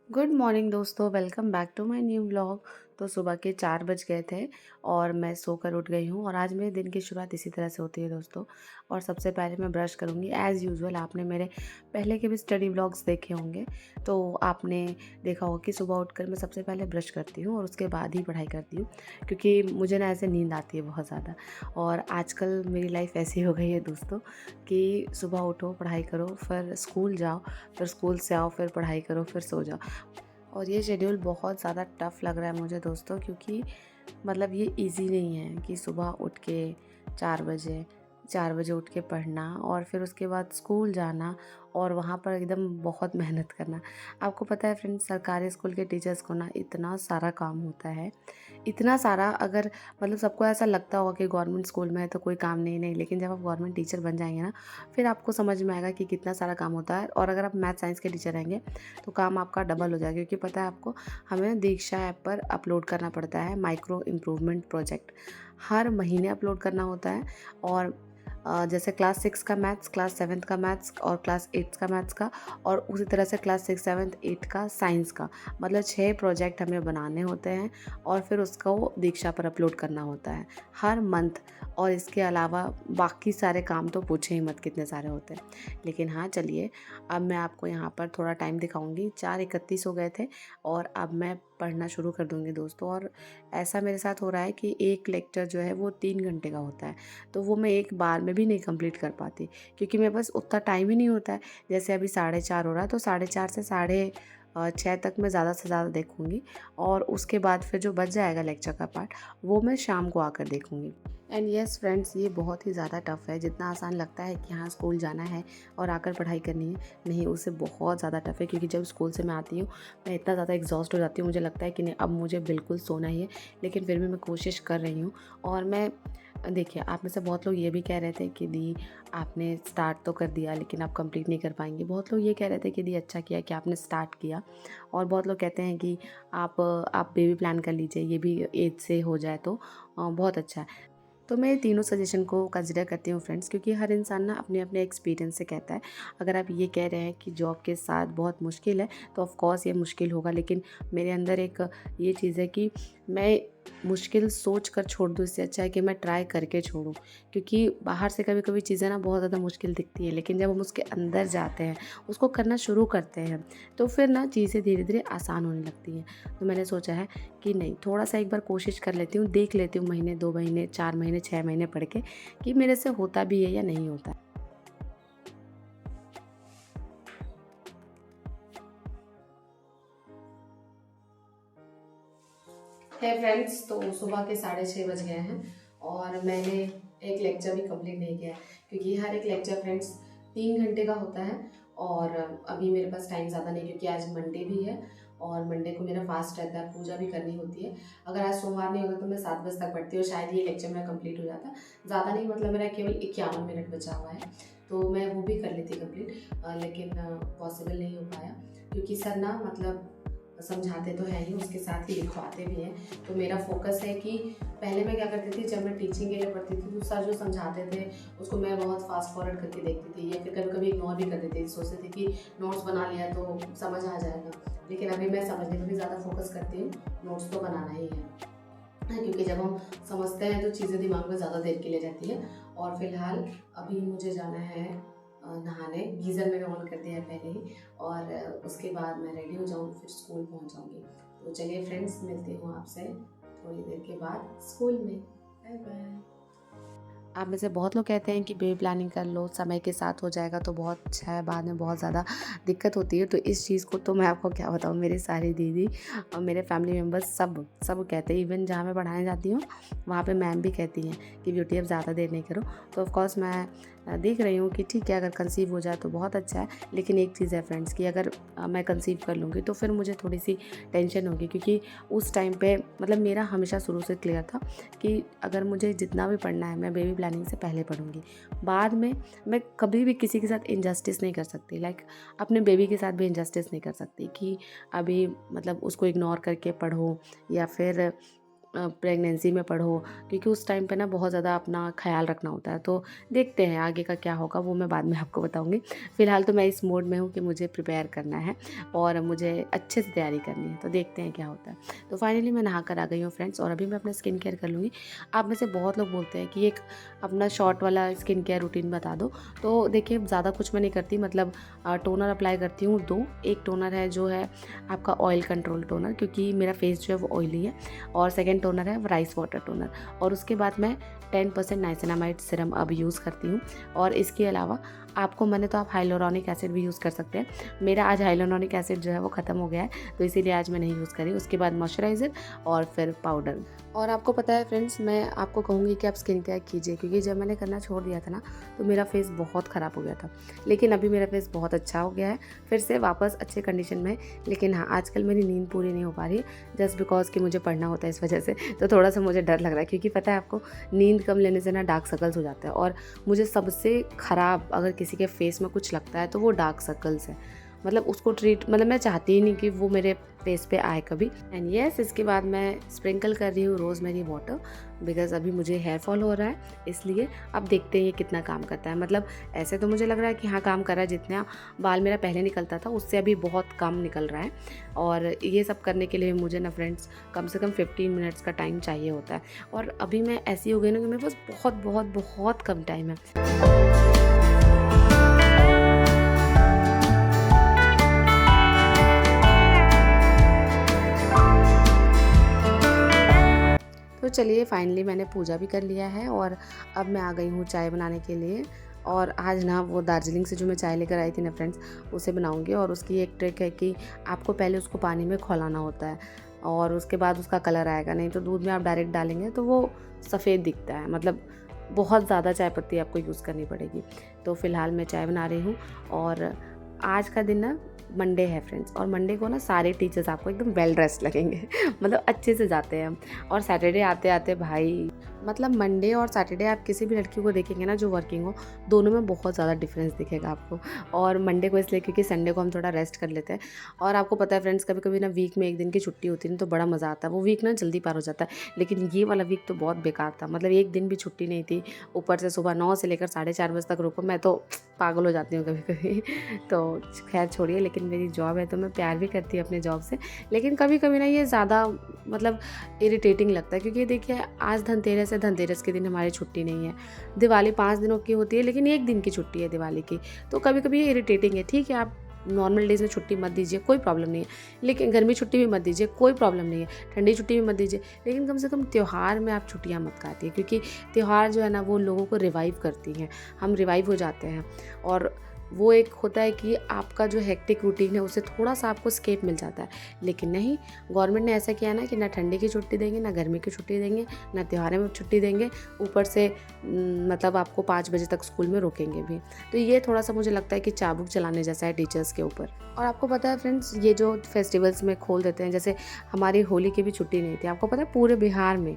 Good morning दोस्तों, welcome back to my new vlog. तो सुबह के 4 बज गए थे और मैं सोकर उठ गई हूँ और आज मेरे दिन की शुरुआत इसी तरह से होती है दोस्तों। और सबसे पहले मैं ब्रश करूँगी एज़ यूजुअल। आपने मेरे पहले के भी स्टडी व्लॉग्स देखे होंगे तो आपने देखा होगा कि सुबह उठकर मैं सबसे पहले ब्रश करती हूँ और उसके बाद ही पढ़ाई करती हूँ, क्योंकि मुझे ना ऐसे नींद आती है बहुत ज़्यादा। और आजकल मेरी लाइफ ऐसी हो गई है दोस्तों कि सुबह उठो, पढ़ाई करो, फिर स्कूल जाओ, फिर स्कूल से आओ, फिर पढ़ाई करो, फिर सो जाओ। और ये शेड्यूल बहुत ज़्यादा टफ़ लग रहा है मुझे दोस्तों, क्योंकि मतलब ये इजी नहीं है कि सुबह उठ के 4 बजे 4 बजे उठ के पढ़ना और फिर उसके बाद स्कूल जाना और वहाँ पर एकदम बहुत मेहनत करना। आपको पता है फ्रेंड्स, सरकारी स्कूल के टीचर्स को ना इतना सारा काम होता है, इतना सारा। अगर मतलब सबको ऐसा लगता होगा कि गवर्नमेंट स्कूल में है तो कोई काम नहीं, लेकिन जब आप गवर्नमेंट टीचर बन जाएंगे ना, फिर आपको समझ में आएगा कि कितना सारा काम होता है। और अगर आप मैथ साइंस के टीचर रहेंगे तो काम आपका डबल हो जाएगा, क्योंकि पता है आपको, हमें दीक्षा ऐप पर अपलोड करना पड़ता है माइक्रो इम्प्रूवमेंट प्रोजेक्ट। हर महीने अपलोड करना होता है। और जैसे क्लास 6 का मैथ्स, क्लास 7 का मैथ्स और क्लास 8 का मैथ्स का, और उसी तरह से क्लास 6, 7, 8 का साइंस का, मतलब 6 प्रोजेक्ट हमें बनाने होते हैं और फिर उसको दीक्षा पर अपलोड करना होता है हर मंथ। और इसके अलावा बाकी सारे काम तो पूछे ही मत कितने सारे होते हैं। लेकिन हाँ चलिए, अब मैं आपको यहाँ पर थोड़ा टाइम दिखाऊंगी। 4:31 हो गए थे और अब मैं पढ़ना शुरू कर दूंगी दोस्तों। और ऐसा मेरे साथ हो रहा है कि एक लेक्चर जो है वो 3 घंटे का होता है, तो वो मैं एक बार में भी नहीं कंप्लीट कर पाती, क्योंकि मेरे पास उतना टाइम ही नहीं होता है। जैसे अभी 4:30 हो रहा है तो 4:30 से 6:30 तक मैं ज़्यादा से ज़्यादा देखूँगी। और उसके बाद फिर जो बच जाएगा लेक्चर का पार्ट, वो मैं शाम को आकर देखूँगी। एंड येस फ्रेंड्स, ये बहुत ही ज़्यादा टफ़ है। जितना आसान लगता है कि हाँ स्कूल जाना है और आकर पढ़ाई करनी है, नहीं, उससे बहुत ज़्यादा टफ़ है। क्योंकि जब स्कूल से मैं आती हूँ, मैं इतना ज़्यादा एग्जॉस्ट हो जाती हूँ, मुझे लगता है कि नहीं अब मुझे बिल्कुल सोना ही है। लेकिन फिर भी मैं कोशिश कर रही हूँ। और मैं देखिए, आप में से बहुत लोग ये भी कह रहे थे कि दी आपने स्टार्ट तो कर दिया लेकिन आप कंप्लीट नहीं कर पाएंगे। बहुत लोग ये कह रहे थे कि दी अच्छा किया कि आपने स्टार्ट किया। और बहुत लोग कहते हैं कि आप बेबी प्लान कर लीजिए, ये भी एज से हो जाए तो बहुत अच्छा है। तो मैं तीनों सजेशन को कंसिडर करती हूँ फ्रेंड्स, क्योंकि हर इंसान ना अपने अपने एक्सपीरियंस से कहता है। अगर आप ये कह रहे हैं कि जॉब के साथ बहुत मुश्किल है, तो ऑफ कोर्स ये मुश्किल होगा, लेकिन मेरे अंदर एक ये चीज़ है कि मैं मुश्किल सोच कर छोड़ दूँ, इससे अच्छा है कि मैं ट्राई करके छोड़ूँ। क्योंकि बाहर से कभी कभी चीज़ें ना बहुत ज़्यादा मुश्किल दिखती है, लेकिन जब हम उसके अंदर जाते हैं, उसको करना शुरू करते हैं, तो फिर ना चीज़ें धीरे धीरे आसान होने लगती हैं। तो मैंने सोचा है कि नहीं, थोड़ा सा एक बार कोशिश कर लेती हूँ, देख लेती हूँ महीने, 2 महीने, 4 महीने, 6 महीने पढ़ के कि मेरे से होता भी है या नहीं होता है। है फ्रेंड्स, तो सुबह के 6:30 बज गए हैं और मैंने एक लेक्चर भी कंप्लीट नहीं किया है, क्योंकि हर एक लेक्चर फ्रेंड्स 3 घंटे का होता है। और अभी मेरे पास टाइम ज़्यादा नहीं, क्योंकि आज मंडे भी है और मंडे को मेरा फास्ट रहता है, पूजा भी करनी होती है। अगर आज सोमवार नहीं होता तो मैं 7 बजे तक पढ़ती हूँ, शायद ये लेक्चर मेरा कंप्लीट हो जाता। ज़्यादा नहीं, मतलब मेरा केवल 51 मिनट बचा हुआ है, तो मैं वो भी कर लेती कंप्लीट। लेकिन पॉसिबल नहीं हो पाया, क्योंकि सर ना मतलब समझाते तो हैं ही, उसके साथ ही लिखवाते भी हैं। तो मेरा फोकस है कि पहले मैं क्या करती थी, जब मैं टीचिंग के लिए पढ़ती थी तो सर जो समझाते थे उसको मैं बहुत फास्ट फॉरवर्ड करके देखती थी, या फिर कभी कभी इग्नोर भी कर देती थी, सोचती थी कि नोट्स बना लिया तो समझ आ जाएगा। लेकिन अभी मैं समझने पर भी ज़्यादा फोकस करती हूँ, नोट्स तो बनाना ही है। क्योंकि जब हम समझते हैं तो चीज़ें दिमाग में ज़्यादा देर के लिए रहती है। और फिलहाल अभी मुझे जाना है नहाने। गीज़र मैंने ऑन कर दिया है पहले ही, और उसके बाद मैं रेडी हो जाऊँगी, फिर स्कूल पहुँच जाऊँगी। तो चलिए फ्रेंड्स, मिलती हूँ आपसे थोड़ी देर के बाद स्कूल में। Bye bye. आप में से बहुत लोग कहते हैं कि बेबी प्लानिंग कर लो, समय के साथ हो जाएगा तो बहुत अच्छा है, बाद में बहुत ज़्यादा दिक्कत होती है। तो इस चीज़ को तो मैं आपको क्या बताऊँ, मेरी सारी दीदी और मेरे फैमिली मेम्बर्स सब सब कहते हैं। इवन जहाँ मैं पढ़ाने जाती हूँ वहाँ पे मैम भी कहती हैं कि ब्यूटी अब ज़्यादा देर नहीं करो। तो ऑफकोर्स मैं देख रही हूँ कि ठीक है, अगर कंसीव हो जाए तो बहुत अच्छा है। लेकिन एक चीज़ है फ्रेंड्स कि अगर मैं कंसीव कर लूँगी तो फिर मुझे थोड़ी सी टेंशन होगी, क्योंकि उस टाइम पे मतलब मेरा हमेशा शुरू से क्लियर था कि अगर मुझे जितना भी पढ़ना है मैं बेबी प्लानिंग से पहले पढ़ूंगी। बाद में मैं कभी भी किसी के साथ इनजस्टिस नहीं कर सकती, लाइक अपने बेबी के साथ भी इनजस्टिस नहीं कर सकती कि अभी मतलब उसको इग्नोर करके पढ़ो, या फिर प्रेगनेंसी में पढ़ो, क्योंकि उस टाइम पे ना बहुत ज़्यादा अपना ख्याल रखना होता है। तो देखते हैं आगे का क्या होगा, वो मैं बाद में आपको बताऊँगी। फ़िलहाल तो मैं इस मोड में हूँ कि मुझे प्रिपेयर करना है और मुझे अच्छे से तैयारी करनी है, तो देखते हैं क्या होता है। तो फाइनली मैं नहा कर आ गई हूँ फ्रेंड्स, और अभी मैं अपना स्किन केयर कर लूँगी। आप में से बहुत लोग बोलते हैं कि एक अपना शॉर्ट वाला स्किन केयर रूटीन बता दो। तो देखिए ज़्यादा कुछ मैं नहीं करती, मतलब टोनर अप्लाई करती हूँ 2। एक टोनर है जो है आपका ऑयल कंट्रोल टोनर, क्योंकि मेरा फेस जो है वो ऑयली है, और सेकंड टोनर है राइस वाटर टोनर, और उसके बाद मैं 10% नाइसिनामाइड सीरम अब यूज़ करती हूँ। और इसके अलावा आपको मने तो आप हाइलोरॉनिक एसिड भी यूज़ कर सकते हैं। मेरा आज हाइलोरॉनिक एसिड जो है वो ख़त्म हो गया है, तो इसीलिए आज मैं नहीं यूज़ करी। उसके बाद मॉइस्चराइज़र और फिर पाउडर। और आपको पता है फ्रेंड्स, मैं आपको कहूँगी कि आप स्किन केयर कीजिए, क्योंकि जब मैंने करना छोड़ दिया था ना, तो मेरा फेस बहुत ख़राब हो गया था। लेकिन अभी मेरा फेस बहुत अच्छा हो गया है, फिर से वापस अच्छे कंडीशन में है। लेकिन हाँ, आजकल मेरी नींद पूरी नहीं हो पा रही है, जस्ट बिकॉज कि मुझे पढ़ना होता है, इस वजह से तो थोड़ा सा मुझे डर लग रहा है। क्योंकि पता है आपको, नींद कम लेने से ना डार्क सर्कल्स हो जाता है, और मुझे सबसे ख़राब अगर किसी के फेस में कुछ लगता है तो वो डार्क सर्कल्स है। मतलब उसको मतलब मैं चाहती ही नहीं कि वो मेरे फेस पे आए कभी। एंड यस, इसके बाद मैं स्प्रिंकल कर रही हूँ रोज़मेरी वाटर, बिकॉज अभी मुझे हेयर फॉल हो रहा है, इसलिए अब देखते हैं ये कितना काम करता है। मतलब ऐसे तो मुझे लग रहा है कि हाँ काम कर रहा है, जितना बाल मेरा पहले निकलता था उससे अभी बहुत कम निकल रहा है। और ये सब करने के लिए मुझे ना फ्रेंड्स कम से कम 15 मिनट्स का टाइम चाहिए होता है, और अभी मैं ऐसी हो गई ना कि मेरे पास बहुत बहुत बहुत कम टाइम है। तो चलिए फाइनली मैंने पूजा भी कर लिया है, और अब मैं आ गई हूँ चाय बनाने के लिए। और आज ना वो दार्जिलिंग से जो मैं चाय लेकर आई थी ना फ्रेंड्स, उसे बनाऊंगी। और उसकी एक ट्रिक है कि आपको पहले उसको पानी में खौलाना होता है, और उसके बाद उसका कलर आएगा। नहीं तो दूध में आप डायरेक्ट डालेंगे तो वो सफ़ेद दिखता है, मतलब बहुत ज़्यादा चाय पत्ती आपको यूज़ करनी पड़ेगी। तो फ़िलहाल मैं चाय बना रही हूँ, और आज का दिन ना मंडे है फ्रेंड्स, और मंडे को ना सारे टीचर्स आपको एकदम वेल ड्रेस्ड लगेंगे मतलब अच्छे से जाते हैं हम। और सैटरडे आते आते भाई, मतलब मंडे और सैटरडे आप किसी भी लड़की को देखेंगे ना जो वर्किंग हो, दोनों में बहुत ज़्यादा डिफरेंस दिखेगा आपको। और मंडे को इसलिए क्योंकि संडे को हम थोड़ा रेस्ट कर लेते हैं। और आपको पता है फ्रेंड्स, कभी कभी ना वीक में एक दिन की छुट्टी होती है ना, तो बड़ा मज़ा आता है। वो वीक ना जल्दी पार हो जाता है, लेकिन ये वाला वीक तो बहुत बेकार था। मतलब एक दिन भी छुट्टी नहीं थी, ऊपर से सुबह 9 से लेकर 4:30 बजे तक रुको। मैं तो पागल हो जाती हूँ कभी कभी तो खैर छोड़िए, लेकिन मेरी जॉब है तो मैं प्यार भी करती हूँ अपने जॉब से। लेकिन कभी कभी ना ये ज़्यादा मतलब इरिटेटिंग लगता है, क्योंकि देखिए आज धनतेरस है, धनतेरस के दिन हमारी छुट्टी नहीं है। दिवाली 5 दिनों की होती है, लेकिन एक दिन की छुट्टी है दिवाली की। तो कभी कभी ये इरिटेटिंग है। ठीक है, आप नॉर्मल डेज में छुट्टी मत दीजिए, कोई प्रॉब्लम नहीं है, लेकिन गर्मी छुट्टी भी मत दीजिए, कोई प्रॉब्लम नहीं है, ठंडी छुट्टी भी मत दीजिए, लेकिन कम से कम त्यौहार में आप छुट्टियां मत काटिए। क्योंकि त्यौहार जो है ना, वो लोगों को रिवाइव करती हैं, हम रिवाइव हो जाते हैं। और वो एक होता है कि आपका जो हेक्टिक रूटीन है उससे थोड़ा सा आपको स्केप मिल जाता है। लेकिन नहीं, गवर्नमेंट ने ऐसा किया ना कि ना ठंडी की छुट्टी देंगे, ना गर्मी की छुट्टी देंगे, ना त्योहारों में छुट्टी देंगे, ऊपर से मतलब आपको 5 बजे तक स्कूल में रोकेंगे भी। तो ये थोड़ा सा मुझे लगता है कि चाबुक चलाने जैसा है टीचर्स के ऊपर। और आपको पता है फ्रेंड्स, ये जो फेस्टिवल्स में खोल देते हैं, जैसे हमारी होली की भी छुट्टी नहीं थी। आपको पता है पूरे बिहार में,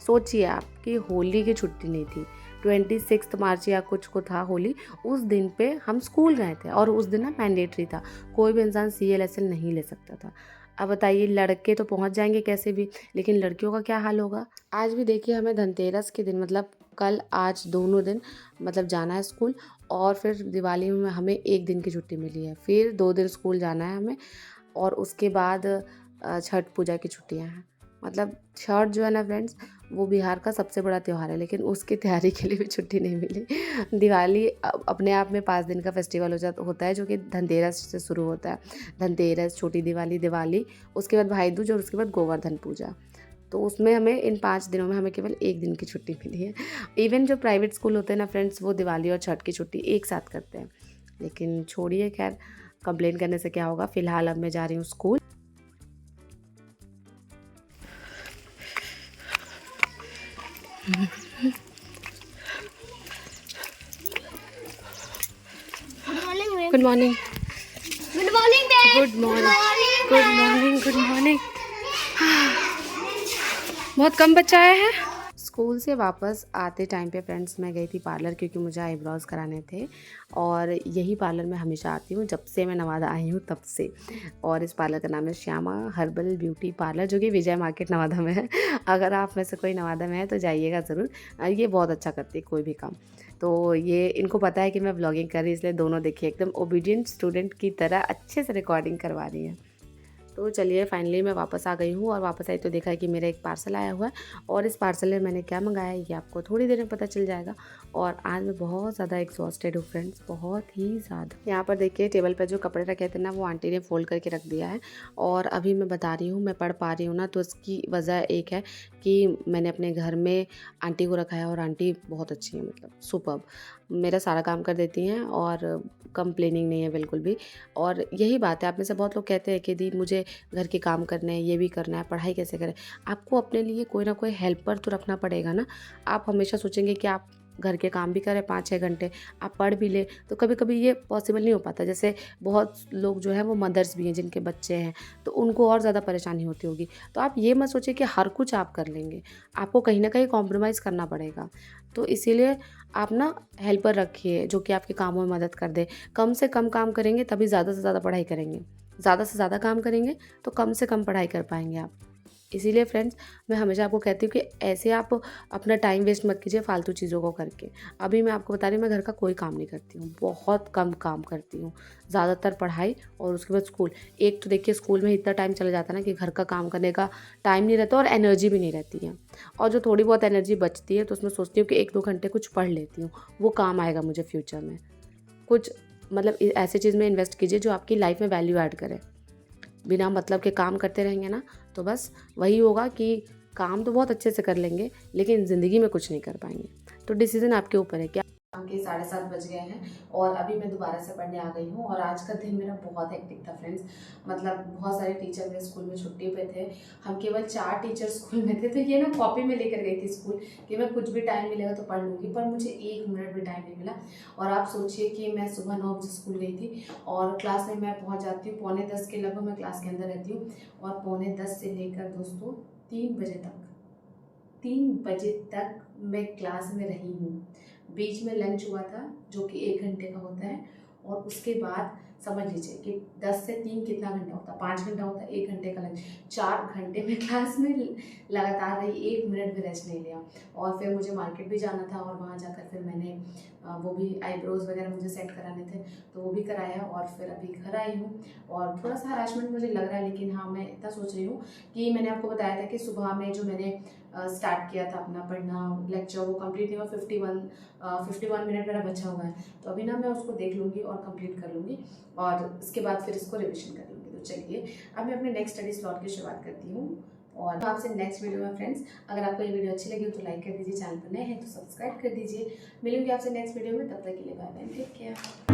सोचिए आप कि होली की छुट्टी नहीं थी। 26 मार्च या कुछ को था होली, उस दिन पे हम स्कूल गए थे, और उस दिन ना मैंडेटरी था, कोई भी इंसान CLSL नहीं ले सकता था। अब बताइए, लड़के तो पहुंच जाएंगे कैसे भी, लेकिन लड़कियों का क्या हाल होगा। आज भी देखिए, हमें धनतेरस के दिन, मतलब कल आज दोनों दिन मतलब जाना है स्कूल, और फिर दिवाली में हमें एक दिन की छुट्टी मिली है, फिर 2 दिन स्कूल जाना है हमें, और उसके बाद छठ पूजा की छुट्टियां हैं। मतलब छठ जो है ना फ्रेंड्स, वो बिहार का सबसे बड़ा त्यौहार है, लेकिन उसकी तैयारी के लिए भी छुट्टी नहीं मिली। दिवाली अपने आप में 5 दिन का फेस्टिवल होता है, जो कि धनतेरस से शुरू होता है। धनतेरस, छोटी दिवाली, दिवाली, उसके बाद भाई दूज, और उसके बाद गोवर्धन पूजा। तो उसमें हमें इन 5 दिनों में हमें केवल एक दिन की छुट्टी मिली है। इवन जो प्राइवेट स्कूल होते हैं ना फ्रेंड्स, वो दिवाली और छठ की छुट्टी एक साथ करते हैं। लेकिन छोड़िए, खैर कंप्लेन करने से क्या होगा। फ़िलहाल अब मैं जा रही हूँ school. Good morning, good morning ma'am. Good morning, good morning, good morning. बहुत कम बच्चा आया है स्कूल से वापस आते टाइम पे फ्रेंड्स मैं गई थी पार्लर, क्योंकि मुझे आईब्रोज़ कराने थे। और यही पार्लर मैं हमेशा आती हूँ जब से मैं नवादा आई हूँ तब से। और इस पार्लर का नाम है श्यामा हर्बल ब्यूटी पार्लर, जो कि विजय मार्केट नवादा में है। अगर आप में से कोई नवादा में है तो जाइएगा ज़रूर। ये बहुत अच्छा करती है कोई भी काम। तो ये इनको पता है कि मैं व्लॉगिंग कर रही हूँ, इसलिए दोनों देखिए एकदम ओबीडिएंट स्टूडेंट की तरह अच्छे से रिकॉर्डिंग करवा रही है। तो चलिए फाइनली मैं वापस आ गई हूँ, और वापस आई तो देखा है कि मेरा एक पार्सल आया हुआ है, और इस पार्सल में मैंने क्या मंगाया है ये आपको थोड़ी देर में पता चल जाएगा। और आज मैं बहुत ज़्यादा एग्जॉस्टेड हूँ फ्रेंड्स, बहुत ही ज़्यादा। यहाँ पर देखिए टेबल पर जो कपड़े रखे थे ना, वो आंटी ने फोल्ड करके रख दिया है। और अभी मैं बता रही हूँ, मैं पढ़ पा रही हूँ ना, तो इसकी वजह एक है कि मैंने अपने घर में आंटी को रखा है, और आंटी बहुत अच्छी है, मतलब सुपर्ब। मेरा सारा काम कर देती हैं और कंप्लेनिंग नहीं है बिल्कुल भी। और यही बात है, आप में से बहुत लोग कहते हैं कि दी मुझे घर के काम करने हैं, ये भी करना है, पढ़ाई कैसे करें। आपको अपने लिए कोई ना कोई हेल्पर तो रखना पड़ेगा ना। आप हमेशा सोचेंगे कि आप घर के काम भी करें 5-6 घंटे, आप पढ़ भी लें, तो कभी कभी ये पॉसिबल नहीं हो पाता। जैसे बहुत लोग जो है वो मदर्स भी हैं जिनके बच्चे हैं, तो उनको और ज़्यादा परेशानी होती होगी। तो आप ये मत सोचिए कि हर कुछ आप कर लेंगे, आपको कहीं ना कहीं कॉम्प्रोमाइज़ करना पड़ेगा। तो इसीलिए आप ना हेल्पर रखिए जो कि आपके कामों में मदद कर दे। कम से कम काम करेंगे तभी ज़्यादा से ज़्यादा पढ़ाई करेंगे, ज़्यादा से ज़्यादा काम करेंगे तो कम से कम पढ़ाई कर पाएंगे आप। इसीलिए फ्रेंड्स मैं हमेशा आपको कहती हूँ कि ऐसे आप अपना टाइम वेस्ट मत कीजिए फालतू चीज़ों को करके। अभी मैं आपको बता रही हूँ, मैं घर का कोई काम नहीं करती हूँ, बहुत कम काम करती हूँ, ज़्यादातर पढ़ाई और उसके बाद स्कूल। एक तो देखिए स्कूल में इतना टाइम चला जाता है ना कि घर का काम करने का टाइम नहीं रहता और एनर्जी भी नहीं रहती है। और जो थोड़ी बहुत एनर्जी बचती है तो उसमें सोचती हूँ कि 1-2 घंटे कुछ पढ़ लेती हूँ, वो काम आएगा मुझे फ्यूचर में। कुछ मतलब ऐसी चीज़ में इन्वेस्ट कीजिए जो आपकी लाइफ में वैल्यू ऐड करे। बिना मतलब के काम करते रहेंगे ना, तो बस वही होगा कि काम तो बहुत अच्छे से कर लेंगे लेकिन ज़िंदगी में कुछ नहीं कर पाएंगे। तो डिसीज़न आपके ऊपर है। क्या शाम के 7:30 बज गए हैं और अभी मैं दोबारा से पढ़ने आ गई हूँ, और आज का दिन मेरा बहुत हेक्टिक था फ्रेंड्स। मतलब बहुत सारे टीचर मेरे स्कूल में छुट्टी पे थे, हम केवल 4 टीचर स्कूल में थे। तो ये ना कॉपी में लेकर गई थी स्कूल कि मैं कुछ भी टाइम मिलेगा तो पढ़ लूँगी, पर मुझे 1 मिनट भी टाइम नहीं मिला। और आप सोचिए कि मैं सुबह 9 बजे स्कूल गई थी, और क्लास में मैं पहुँच जाती हूँ 9:45 के लगभग, मैं क्लास के अंदर रहती हूँ। और 9:45 से लेकर दोस्तों 3 बजे तक मैं क्लास में रही हूँ। बीच में लंच हुआ था जो कि 1 घंटे का होता है, और उसके बाद समझ लीजिए कि 10 से 3 कितना घंटा होता है, 5 घंटा होता है, 1 घंटे का लंच। 4 घंटे में क्लास में लगातार रही, 1 मिनट भी रेस्ट नहीं लिया। और फिर मुझे मार्केट भी जाना था, और वहाँ जाकर फिर मैंने वो भी आईब्रोज़ वगैरह मुझे सेट कराने थे, तो वो भी कराया। और फिर अभी घर आई हूँ, और थोड़ा सा हरासमेंट मुझे लग रहा है, लेकिन हाँ मैं इतना सोच रही हूँ कि मैंने आपको बताया था कि सुबह में जो मैंने स्टार्ट किया था अपना पढ़ना लेक्चर, वो कंप्लीट नहीं हुआ। 51 मिनट मेरा बचा हुआ है, तो अभी ना मैं उसको देख लूँगी और कंप्लीट कर लूँगी, और इसके बाद फिर इसको रिविजन कर लूँगी। तो चलिए अब मैं अपने नेक्स्ट स्टडी स्लॉट की शुरुआत करती हूँ, और आपसे नेक्स्ट वीडियो में फ्रेंड्स। अगर आपको ये वीडियो अच्छी लगी तो लाइक कर दीजिए, चैनल पर नए हैं तो सब्सक्राइब कर दीजिए। मिलूंगी आपसे नेक्स्ट वीडियो में, तब तक के लिए बाय बाय, टेक केयर।